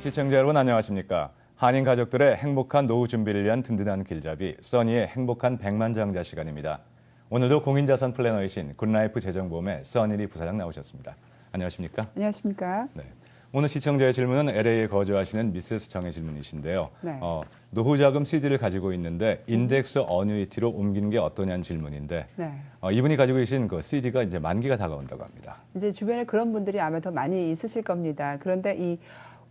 시청자 여러분 안녕하십니까? 한인 가족들의 행복한 노후 준비를 위한 든든한 길잡이 써니의 행복한 백만장자 시간입니다. 오늘도 공인자산 플래너이신 굿라이프 재정보험의 써니리 부사장 나오셨습니다. 안녕하십니까? 안녕하십니까? 네. 오늘 시청자의 질문은 LA에 거주하시는 미세스 정의 질문이신데요. 네. 노후자금 CD를 가지고 있는데 인덱스 어뉴이티로 옮기는 게 어떠냐는 질문인데 네. 이분이 가지고 계신 그 CD가 이제 만기가 다가온다고 합니다. 이제 주변에 그런 분들이 아마 더 많이 있으실 겁니다. 그런데 이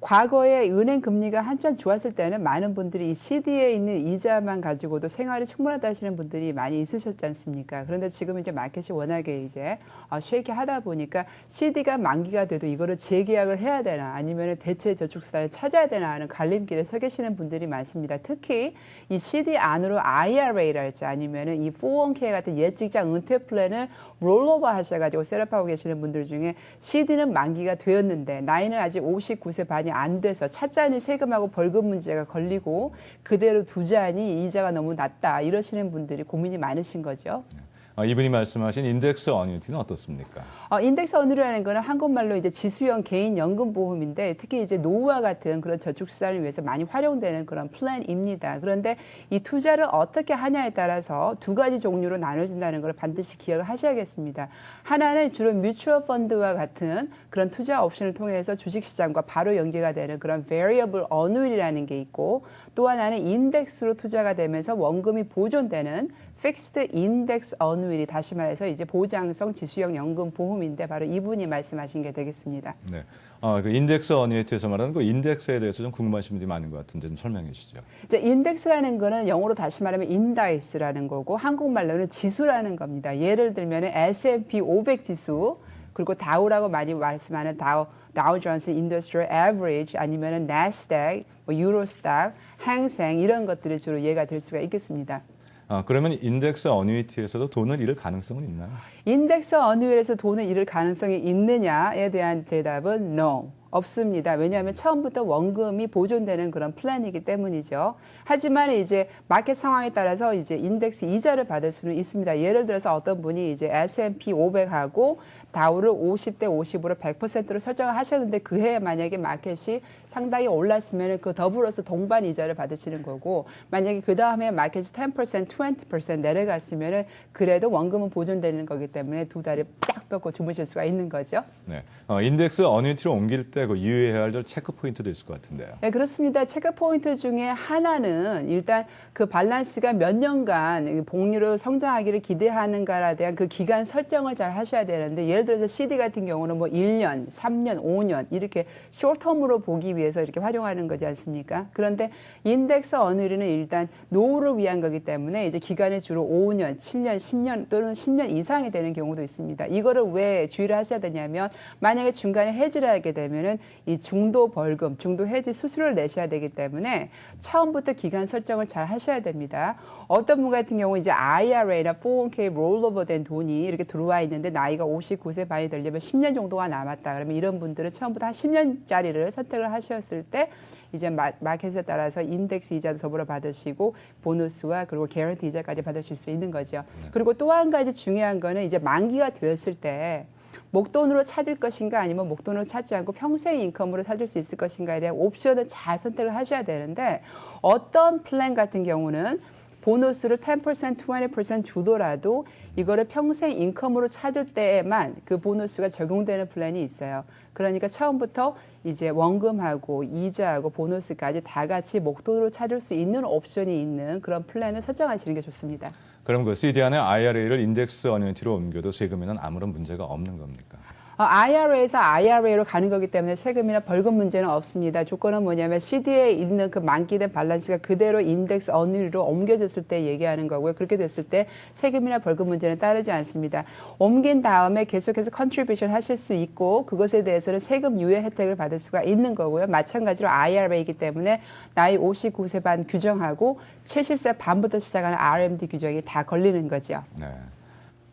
과거에 은행 금리가 한참 좋았을 때는 많은 분들이 이 CD에 있는 이자만 가지고도 생활이 충분하다 하시는 분들이 많이 있으셨지 않습니까? 그런데 지금 이제 마켓이 워낙에 이제 쉐이키하다 보니까 CD가 만기가 돼도 이거를 재계약을 해야 되나 아니면 대체 저축수단을 찾아야 되나 하는 갈림길에 서 계시는 분들이 많습니다. 특히 이 CD 안으로 IRA랄지 아니면은 이 401k 같은 예직장 은퇴 플랜을 롤오버 하셔가지고 셋업하고 계시는 분들 중에 CD는 만기가 되었는데 나이는 아직 59세 반이 안 돼서 찾자니 세금하고 벌금 문제가 걸리고 그대로 두자니 이자가 너무 낮다 이러시는 분들이 고민이 많으신 거죠. 이분이 말씀하신 인덱스 어뉴이티는 어떻습니까? 인덱스 어뉴이티라는 거는 한국말로 이제 지수형 개인 연금 보험인데 특히 이제 노후와 같은 그런 저축 수단을 위해서 많이 활용되는 그런 플랜입니다. 그런데 이 투자를 어떻게 하냐에 따라서 두 가지 종류로 나눠진다는 걸 반드시 기억을 하셔야겠습니다. 하나는 주로 뮤추얼 펀드와 같은 그런 투자 옵션을 통해서 주식 시장과 바로 연계가 되는 그런 variable annuity라는 게 있고 또 하나는 인덱스로 투자가 되면서 원금이 보존되는 픽스드 인덱스 어누이티 다시 말해서 이제 보장성 지수형 연금 보험인데 바로 이분이 말씀하신 게 되겠습니다. 네. 그 인덱스 어뉴이티에서 말하는 그 인덱스에 대해서 좀 궁금하신 분들이 많은 것 같은데 좀 설명해 주시죠. 이제 인덱스라는 거는 영어로 다시 말하면 인다이스라는 거고 한국말로는 지수라는 겁니다. 예를 들면 S&P 500 지수 그리고 다우라고 많이 말씀하는 다우 존스 인더스트리얼 에버리지 아니면은 나스닥, 유로스닥, 항생 이런 것들이 주로 예가 될 수가 있겠습니다. 그러면 인덱스 어뉴이티에서도 돈을 잃을 가능성은 있나요? 인덱스 어뉴이티에서 돈을 잃을 가능성이 있느냐에 대한 대답은 no. 없습니다. 왜냐하면 처음부터 원금이 보존되는 그런 플랜이기 때문이죠. 하지만 이제 마켓 상황에 따라서 이제 인덱스 이자를 받을 수는 있습니다. 예를 들어서 어떤 분이 이제 S&P 500하고 다우를 50대 50으로 100%로 설정을 하셨는데 그 해에 만약에 마켓이 상당히 올랐으면 그 더불어서 동반 이자를 받으시는 거고 만약에 그 다음에 마켓이 10%, 20% 내려갔으면 그래도 원금은 보존되는 거기 때문에 두 다리 딱 뻗고 주무실 수가 있는 거죠. 네, 인덱스 어뉴이티로 옮길 때 그 유의해야 할 체크 포인트도 있을 것 같은데요. 네, 그렇습니다. 체크 포인트 중에 하나는 일단 그 밸런스가 몇 년간 복리로 성장하기를 기대하는가에 대한 그 기간 설정을 잘 하셔야 되는데 예를 들어서 CD 같은 경우는 뭐 1년, 3년, 5년 이렇게 숏텀으로 보기 위해서 이렇게 활용하는 거지 않습니까? 그런데 인덱스 어뉴이티는 일단 노후를 위한 거기 때문에 이제 기간이 주로 5년, 7년, 10년 또는 10년 이상이 되는 경우도 있습니다. 이거를 왜 주의를 하셔야 되냐면 만약에 중간에 해지를 하게 되면은 이 중도 벌금, 중도 해지 수수료를 내셔야 되기 때문에 처음부터 기간 설정을 잘 하셔야 됩니다. 어떤 분 같은 경우 이제 IRA나 401k 롤오버 된 돈이 이렇게 들어와 있는데 나이가 59세 반이 되려면 10년 정도가 남았다. 그러면 이런 분들은 처음부터 한 10년짜리를 선택을 하셨을 때 이제 마켓에 따라서 인덱스 이자도 더불어 받으시고 보너스와 그리고 개런티 이자까지 받으실 수 있는 거죠. 그리고 또 한 가지 중요한 거는 이제 만기가 되었을 때 목돈으로 찾을 것인가 아니면 목돈으로 찾지 않고 평생 인컴으로 찾을 수 있을 것인가에 대한 옵션을 잘 선택을 하셔야 되는데 어떤 플랜 같은 경우는 보너스를 10%, 20% 주더라도 이거를 평생 인컴으로 찾을 때에만 그 보너스가 적용되는 플랜이 있어요. 그러니까 처음부터 이제 원금하고 이자하고 보너스까지 다 같이 목돈으로 찾을 수 있는 옵션이 있는 그런 플랜을 설정하시는 게 좋습니다. 그럼 그 CD 안에 IRA를 인덱스 어뉴이티로 옮겨도 세금에는 아무런 문제가 없는 겁니까? IRA에서 IRA로 가는 거기 때문에 세금이나 벌금 문제는 없습니다. 조건은 뭐냐면 CD에 있는 그 만기된 밸런스가 그대로 인덱스 어뉴이티로 옮겨졌을 때 얘기하는 거고요. 그렇게 됐을 때 세금이나 벌금 문제는 따르지 않습니다. 옮긴 다음에 계속해서 컨트리뷰션 하실 수 있고 그것에 대해서는 세금 유예 혜택을 받을 수가 있는 거고요. 마찬가지로 IRA이기 때문에 나이 59세 반 규정하고 70세 반부터 시작하는 RMD 규정이 다 걸리는 거죠. 네.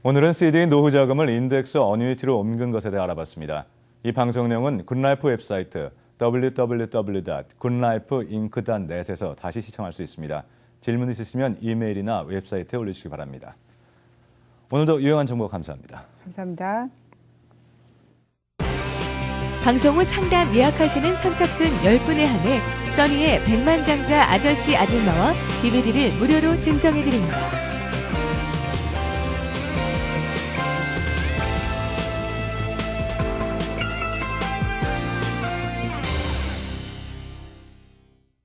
오늘은 CD의 노후 자금을 인덱스 어뉴이티로 옮긴 것에 대해 알아봤습니다. 이 방송 내용은 굿라이프 웹사이트 www.goodlifeinc.net에서 다시 시청할 수 있습니다. 질문 있으시면 이메일이나 웹사이트에 올리시기 바랍니다. 오늘도 유용한 정보 감사합니다. 감사합니다. 방송 후 상담 예약하시는 선착순 10분에 한해 써니의 백만장자 아저씨 아줌마와 DVD를 무료로 증정해드립니다.